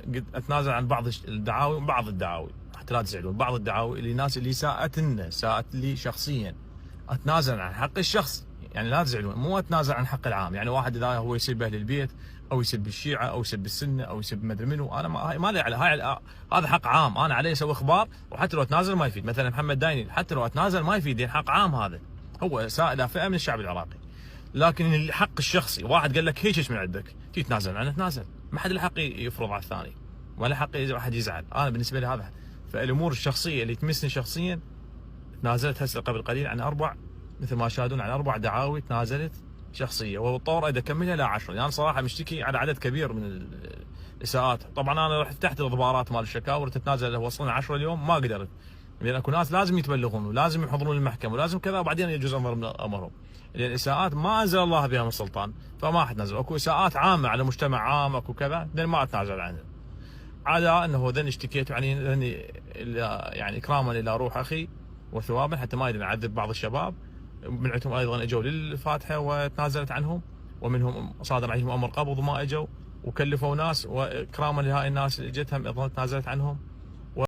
قد اتنازل عن بعض الدعاوي حتى لا تزعلون، بعض الدعاوي اللي الناس اللي ساءت لي شخصيا، اتنازل عن حق الشخص، يعني لا تزعلون، مو اتنازل عن حق العام. يعني واحد اذا هو يسب اهل البيت او يسب الشيعه او يسب السنه او يسب ما ادري منو، انا ما لي على هذا حق عام، انا علي اسوي اخبار، وحتى لو اتنازل ما يفيد. مثلا محمد دايني حتى لو اتنازل ما يفيد، يعني حق عام، هذا هو ساء الى فئه من الشعب العراقي. لكن الحق الشخصي، واحد قال لك هيك من عندك تتنازل عنه، تنازل، ما حد له حق يفرض على الثاني ولا حق واحد يزعل. انا بالنسبه لي هذا. فالامور الشخصيه اللي تمسني شخصيا تنازلت هسه قبل قليل عن مثل ما شاهدون عن 4 دعاوي تنازلت شخصيه، والطور اذا اكملها لا 10. يعني صراحه مشتكي على عدد كبير من الاساءات. طبعا انا رحت تحت الاضبارات مال الشكاوى تتنازل، وصلنا 10 اليوم ما قدرت، لان اكو ناس لازم يتبلغون ولازم يحضرون المحكمه ولازم كذا، وبعدين يجوز امرهم. لان الاساءات ما انزل الله بها من سلطان، فما حتنازل. اكو اساءات عامه على مجتمع عام اكو كذا، ما اتنازل عنها. على انه ذن اشتكيت يعني اكراما الى روح اخي وثوابا، حتى ما نعذب بعض الشباب. منعتهم ايضا اجوا للفاتحه وتنازلت عنهم، ومنهم صادر عليهم امر قبض وما اجوا، وكلفوا ناس، واكراما لهاي الناس اللي اجتهم ايضا تنازلت عنهم.